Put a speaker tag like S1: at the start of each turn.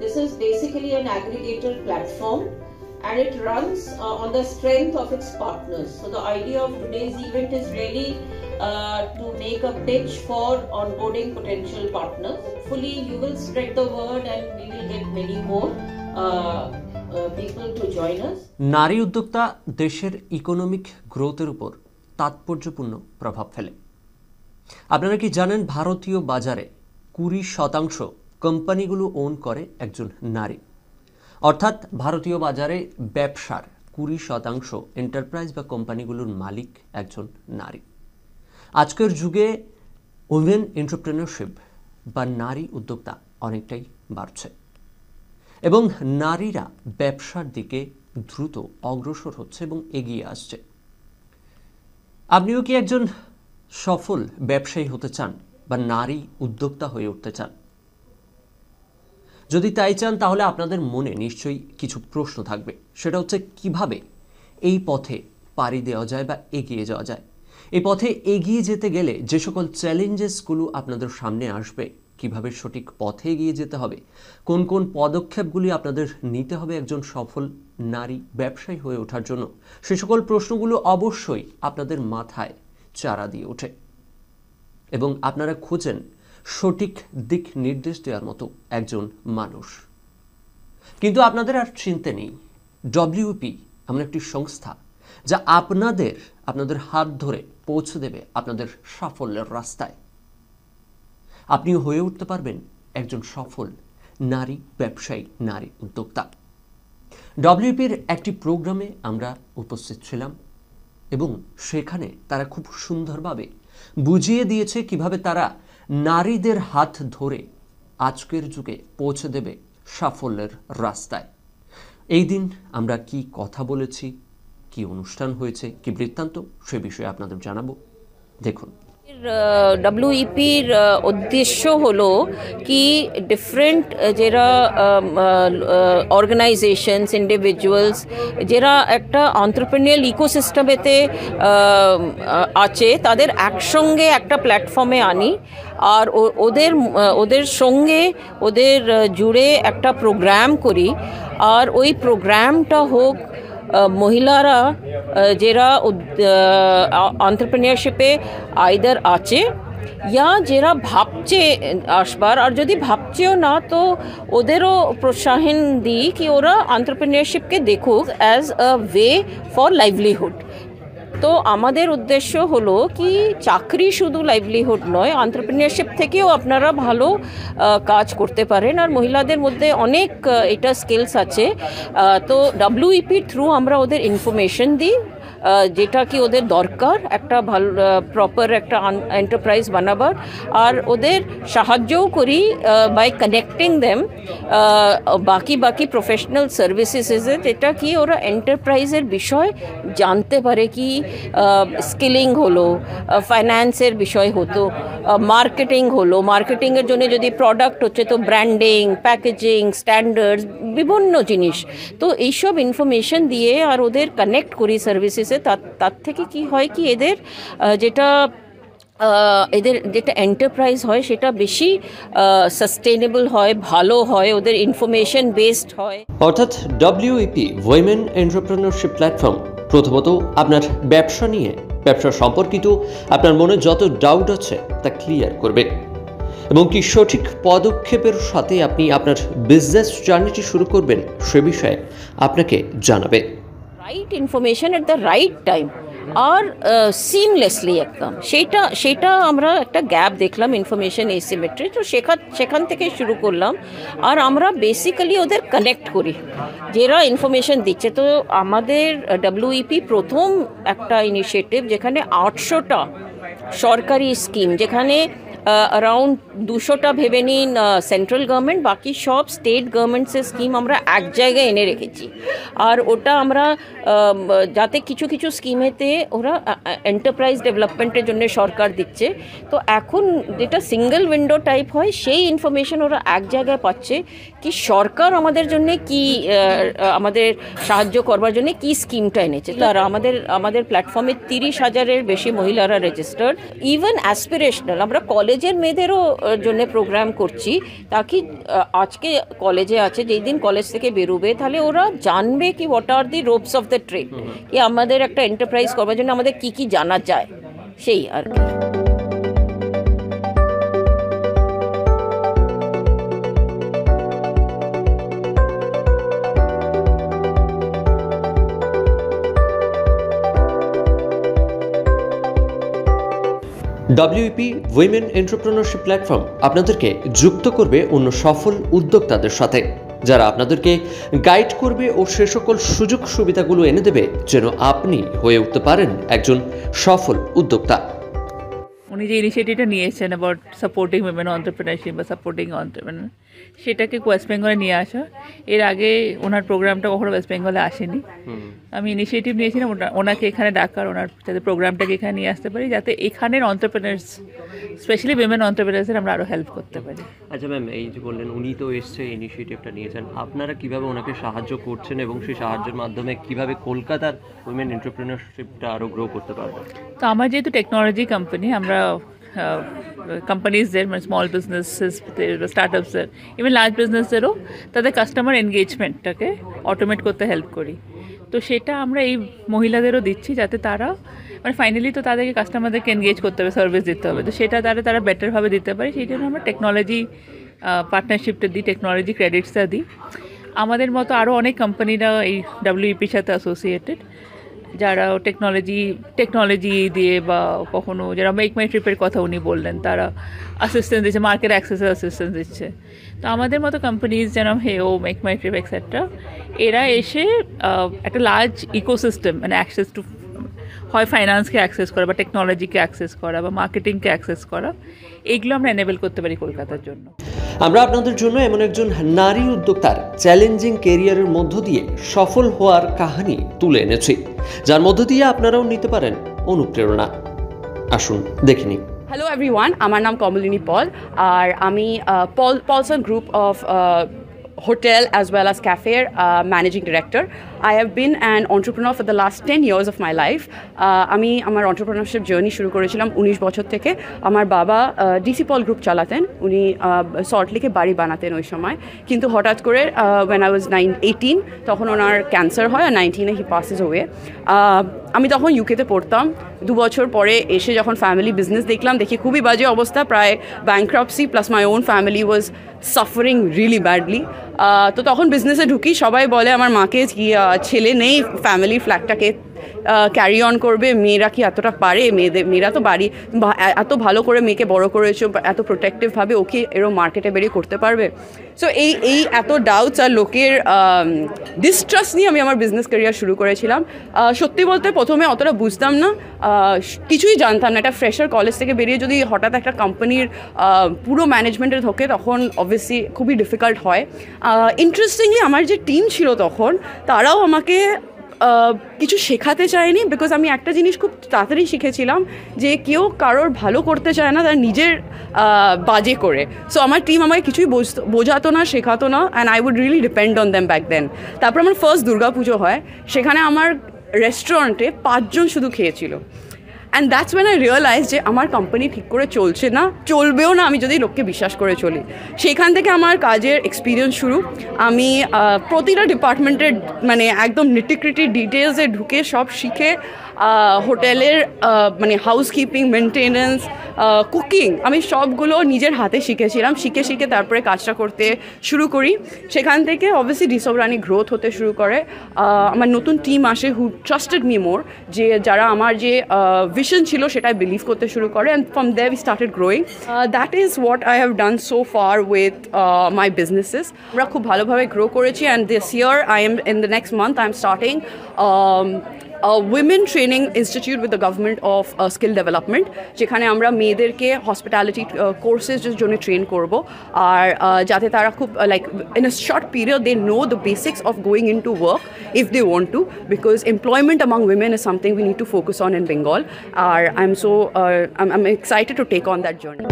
S1: This is basically an aggregator platform, and it runs on the strength of its partners. So the idea of today's event is really to make a pitch for onboarding potential partners. Hopefully you will spread the word and we will get many more people to join us.
S2: নারী উদ্যোক্তা দেশের economic গ্রোথের উপর তাৎপর্যপূর্ণ প্রভাব ফেলে। আপনারা কি জানেন ভারতীয় বাজারে 20% কোম্পানিগুলো ওন করে একজন নারী, অর্থাৎ ভারতীয় বাজারে ব্যবসার 20% এন্টারপ্রাইজ বা কোম্পানিগুলোর মালিক একজন নারী। আজকের যুগে ওমেন এন্টারপ্রেনারশিপ বা নারী উদ্যোক্তা অনেকটাই বাড়ছে এবং নারীরা ব্যবসার দিকে দ্রুত অগ্রসর হচ্ছে এবং এগিয়ে আসছে। আপনিও কি একজন সফল ব্যবসায়ী হতে চান বা নারী উদ্যোক্তা হয়ে উঠতে চান? যদি তাই চান তাহলে আপনাদের মনে নিশ্চয়ই কিছু প্রশ্ন থাকবে। সেটা হচ্ছে কিভাবে এই পথে পাড়ি দেওয়া যায় বা এগিয়ে যাওয়া যায়। এই পথে এগিয়ে যেতে গেলে যে সকল চ্যালেঞ্জেসগুলো আপনাদের সামনে আসবে, কিভাবে সঠিক পথে এগিয়ে যেতে হবে, কোন কোন পদক্ষেপগুলি আপনাদের নিতে হবে একজন সফল নারী ব্যবসায়ী হয়ে ওঠার জন্য, সে সকল প্রশ্নগুলো অবশ্যই আপনাদের মাথায় চারা দিয়ে ওঠে এবং আপনারা খুঁজেন সঠিক দিক নির্দেশ দেওয়ার মতো একজন মানুষ। কিন্তু আপনাদের আর চিন্তা নেই, ডব্লিউপি এমন একটি সংস্থা যা আপনাদের হাত ধরে পৌঁছে দেবে আপনাদের সাফল্যের রাস্তায়। আপনিও হয়ে উঠতে পারবেন একজন সফল নারী ব্যবসায়ী, নারী উদ্যোক্তা। ডব্লিউপির একটি প্রোগ্রামে আমরা উপস্থিত ছিলাম এবং সেখানে তারা খুব সুন্দরভাবে বুঝিয়ে দিয়েছে কিভাবে তারা নারীদের হাত ধরে আজকের যুগে পৌঁছে দেবে সাফল্যের রাস্তায়। এই দিন আমরা কি কথা বলেছি, কি অনুষ্ঠান হয়েছে, কি বৃত্তান্ত, সে বিষয়ে আপনাদের জানাবো। দেখুন,
S3: ডব্লিউইপির উদ্দেশ্য হলো কি ডিফারেন্ট যারা অর্গানাইজেশনস, ইন্ডিভিজুয়ালস যারা একটা এন্টারপ্রেনিউরিয়াল ইকোসিস্টেমেতে আছে তাদের একসঙ্গে একটা প্ল্যাটফর্মে আনি আর ওদের সঙ্গে ওদের জুড়ে একটা প্রোগ্রাম করি। আর ওই প্রোগ্রামটা হোক মহিলারা যারা এন্টারপ্রেনিউরশিপে আইদার আছে या যারা ভাবছে আসবার, আর যদি ভাবছেও না তো ওদেরও প্রোৎসাহন দিই কি ওরা এন্টারপ্রেনিউরশিপকে দেখুক as a way for livelihood. তো আমাদের উদ্দেশ্য হলো কি চাকরি শুধু লাইভলিহুড নয়, এন্টারপ্রেনিউরশিপ থেকেও আপনারা ভালো কাজ করতে পারেন। আর মহিলাদের মধ্যে অনেক এটা স্কিলস আছে। তো ডব্লিউইপির থ্রু আমরা ওদের ইনফরমেশন দিই যেটা কি ওদের দরকার একটা ভালো প্রপার একটা এন্টারপ্রাইজ বানাবার, আর ওদের সাহায্যও করি বাই কানেক্টিং দেম বাকি প্রফেশনাল সার্ভিসেসে, যেটা কি ওরা এন্টারপ্রাইজের বিষয় জানতে পারে, কি স্কিলিং হলো, ফাইন্যান্সের বিষয় হতো, মার্কেটিং হলো, মার্কেটিংয়ের জন্য যদি প্রোডাক্ট হচ্ছে তো ব্র্যান্ডিং, প্যাকেজিং, স্ট্যান্ডার্ডস, বিভিন্ন জিনিস। তো এইসব ইনফরমেশন দিয়ে আর ওদের কানেক্ট করি সার্ভিসেসে। তার থেকে কি হয় কি এদের যেটা এন্টারপ্রাইজ হয় সেটা বেশি সাস্টেনেবল হয়, ভালো হয়, ওদের ইনফরমেশন বেসড হয়।
S2: অর্থাৎ ডব্লিউইপি উইমেন এন্টারপ্রেনারশিপ প্ল্যাটফর্ম প্রথমত আপনার ব্যবসা নিয়ে, ব্যবসা সম্পর্কিত আপনার মনে যত ডাউট আছে তা ক্লিয়ার করবে এবং কি সঠিক পদক্ষেপের সাথে আপনি আপনার বিজনেস জার্নিটি শুরু করবেন সে বিষয়ে আপনাকে জানাবে।
S3: Right information at the right time আর সিমলেসলি একদম, সেটা আমরা একটা গ্যাপ দেখলাম ইনফরমেশন এসিমেট্রি। তো সেখান থেকে শুরু করলাম আর আমরা বেসিক্যালি ওদের কানেক্ট করি যারা ইনফরমেশন দিচ্ছে। তো আমাদের ডব্লিউইপি প্রথম একটা ইনিশিয়েটিভ যেখানে 800টা সরকারি স্কিম, যেখানে अराउंड 200টা ভেবে নিন সেন্ট্রাল গভর্নমেন্ট, বাকি সব স্টেট গভর্নমেন্টসের স্কিম আমরা এক জায়গায় এনে রেখেছি। আর ওটা আমরা যাতে কিছু স্কিমেতে ওরা এন্টারপ্রাইজ ডেভেলপমেন্টের জন্য সরকার দিচ্ছে। তো এখন যেটা সিঙ্গেল উইন্ডো টাইপ হয় সেই ইনফরমেশন ওরা এক জায়গায় পাচ্ছে কি সরকার আমাদের জন্য কি আমাদের সাহায্য করবার জন্য কি স্কিমটা এনেছে। আর আমাদের প্ল্যাটফর্মে 30,000-এর বেশি মহিলারা রেজিস্টার্ড। ইভেন অ্যাসপিরেশনাল, আমরা কলেজ কলেজের মেয়েদেরও জন্য প্রোগ্রাম করছি, তাকি আজকে কলেজে আছে, যেই দিন কলেজ থেকে বেরোবে তাহলে ওরা জানবে কি what are the ropes of the trade, কি আমাদের একটা এন্টারপ্রাইজ করবার জন্য আমাদের কি কি জানা যায়, সেই আর কি।
S2: WEP উইমেন এন্টারপ্রেনারশিপ প্ল্যাটফর্ম আপনাদেরকে যুক্ত করবে অন্য সফল উদ্যোক্তাদের সাথে, যারা আপনাদেরকে গাইড করবে ও সে সকল সুযোগ সুবিধাগুলো এনে দেবে যেন আপনি হয়ে উঠতে পারেন একজন সফল উদ্যোক্তা।
S4: উনি যে ইনিশিয়েটিভটা নিয়েছেন অ্যাবাউট সাপোর্টিং উইমেন অন্টারপ্রেনারশিপ বা সাপোর্টিং অন্টারপ্রেনার, সেটাকে ওয়েস্ট বেঙ্গলে নিয়ে আসা। এর আগে ওনার প্রোগ্রামটা কখনো ওয়েস্ট বেঙ্গলে আসেনি। আমি ইনিশিয়েটিভ নিয়েছিলাম ওনাকে এখানে ডাকার, ওনার যাতে প্রোগ্রামটাকে এখানে নিয়ে আসতে পারি, যাতে এখানের অন্টারপ্রেনার্স, স্পেশালি উইমেন অন্টারপ্রেনার্সের আমরা আরও হেল্প করতে পারি।
S2: আচ্ছা ম্যাম, এই যে বললেন উনি তো এসছে, ইনিশিয়েটিভটা নিয়েছেন, আপনারা কিভাবে ওনাকে সাহায্য করছেন এবং সেই সাহায্যের মাধ্যমে কিভাবে কলকাতার উইমেন এন্টারপ্রেনারশিপটা আরও গ্রো করতে পারবে?
S4: তো আমার যেহেতু টেকনোলজি কোম্পানি, আমরা কোম্পানিজদের মানে স্মল বিজনেসেসদের, স্টার্টআপসদের, ইভেন লার্জ বিজনেসদেরও তাদের কাস্টমার এনগেজমেন্টটাকে অটোমেট করতে হেল্প করি। তো সেটা আমরা এই মহিলাদেরও দিচ্ছি, যাতে তারা মানে ফাইনালি তো তাদেরকে কাস্টমারদেরকে এনগেজ করতে হবে, সার্ভিস দিতে হবে, তো সেটা তারা বেটারভাবে দিতে পারে। সেই জন্য আমরা টেকনোলজি পার্টনারশিপটা দিই, টেকনোলজি ক্রেডিটসটা দিই। আমাদের মতো আরও অনেক কোম্পানিরা এই WEPর সাথে অ্যাসোসিয়েটেড, যারা টেকনোলজি দিয়ে বা কখনো যারা মেক মাই ট্রিপের কথা উনি বললেন, তারা অ্যাসিস্ট্যান্স দিচ্ছে, মার্কেট অ্যাক্সেসের অ্যাসিস্ট্যান্স দিচ্ছে। তো আমাদের মতো কোম্পানিজ যেরকম হেও, মেক মাই ট্রিপ এক্সেট্রা, এরা এসে একটা লার্জ ইকোসিস্টেম মানে অ্যাক্সেস টু, হয় ফাইন্যান্সকে অ্যাক্সেস করা বা টেকনোলজিকে অ্যাক্সেস করা বা মার্কেটিংকে অ্যাক্সেস করা, এইগুলো আমরা এনেবল করতে পারি কলকাতার জন্য।
S2: আমরা আপনাদের জন্য এমন একজন নারী উদ্যোক্তার চ্যালেঞ্জিং কেরিয়ারের মধ্য দিয়ে সফল হওয়ার কাহিনী তুলে এনেছি, যার মধ্য দিয়ে আপনারাও নিতে পারেন অনুপ্রেরণা। আসুন দেখে নিই।
S5: হ্যালো এভরিওয়ান, আমার নাম কমলিনী পল, আর আমি Paulson group of hotel as well as cafe managing director. I have been an entrepreneur for the last 10 years of my life. আমি আমার entrepreneurship journey শুরু করেছিলাম 19 বছর থেকে। আমার বাবা DC Paul গ্রুপ চালাতেন, উনি সল্টলেকে বাড়ি বানাতেন ওই সময়, কিন্তু হঠাৎ করে when I was 18 তখন ওনার ক্যান্সার হয়, আর 19-এ he passes away. আমি তখন ইউকেতে পড়তাম। 2 বছর পরে এসে যখন ফ্যামিলি বিজনেস দেখি খুবই বাজে অবস্থা, প্রায় bankruptcy, plus my own family was suffering really badly. তো তখন বিজনেসে ঢুকি, সবাই বলে আমার মাকে কি ছেলে নেই ফ্যামিলি ফ্ল্যাগটাকে ক্যারি অন করবে, মেয়েরা কি এতটা পারে, মেয়েরা তো বাড়ি এত ভালো করে মেয়েকে বড় করেছো, এত প্রোটেক্টিভভাবে, ওকে এরকম মার্কেটে বেরিয়ে করতে পারবে। সো এই এত ডাউটস আর লোকের ডিস্ট্রাস্ট নিয়ে আমি আমার বিজনেস ক্যারিয়ার শুরু করেছিলাম। সত্যি বলতে প্রথমে অতটা বুঝতাম না, কিছুই জানতাম না। একটা ফ্রেশার কলেজ থেকে বেরিয়ে যদি হঠাৎ একটা কোম্পানির পুরো ম্যানেজমেন্টে ঢোকে, তখন অবভিয়াসলি খুবই ডিফিকাল্ট হয়। ইন্টারেস্টিংলি আমার যে টিম ছিল তখন, তারাও আমাকে কিছু শেখাতে চায়নি, বিকজ আমি একটা জিনিস খুব তাড়াতাড়ি শিখেছিলাম যে কেউ কারোর ভালো করতে চায় না তার নিজের বাজে করে। সো আমার টিম আমাকে কিছুই বোঝাতো না, শেখাতো না, and I would really depend on them back then. তারপর আমার ফার্স্ট দুর্গাপুজো হয়, সেখানে আমার রেস্টুরেন্টে 5 জন শুধু খেয়েছিল। And that's when I realise যে আমার কোম্পানি ঠিক করে চলছে না, চলবেও না আমি যদি লোককে বিশ্বাস করে চলি। সেইখান থেকে আমার কাজের এক্সপিরিয়েন্স শুরু। আমি প্রতিটা ডিপার্টমেন্টের মানে একদম নিটিক্রিটি ডিটেলসে ঢুকে সব শিখে, হোটেলের মানে হাউসকিপিং, মেনটেনেন্স, কুকিং, আমি সবগুলো নিজের হাতে শিখেছিলাম। শিখে তারপরে কাজটা করতে শুরু করি। সেখান থেকে অবভিয়াসলি ডিসোভরানি গ্রোথ হতে শুরু করে। আমার নতুন টিম আসে হু ট্রাস্টেড মি মোর, যে যারা আমার যে ভিশন ছিল সেটাই বিলিভ করতে শুরু করে, and from there we started growing. That is what I have done so far with my businesses. আমরা খুব ভালোভাবে গ্রো করেছি, and this year I am in the next month I am starting women training institute with the government of skill development, যেখানে আমরা মেয়েদেরকে hospitality কোর্সেসের জন্য train করব, আর যাতে তারা খুব like in a short period they know the basics of going in to work if they want to, because employment among women is something we need to focus on in Bengal, আর I'm excited to take on that journey.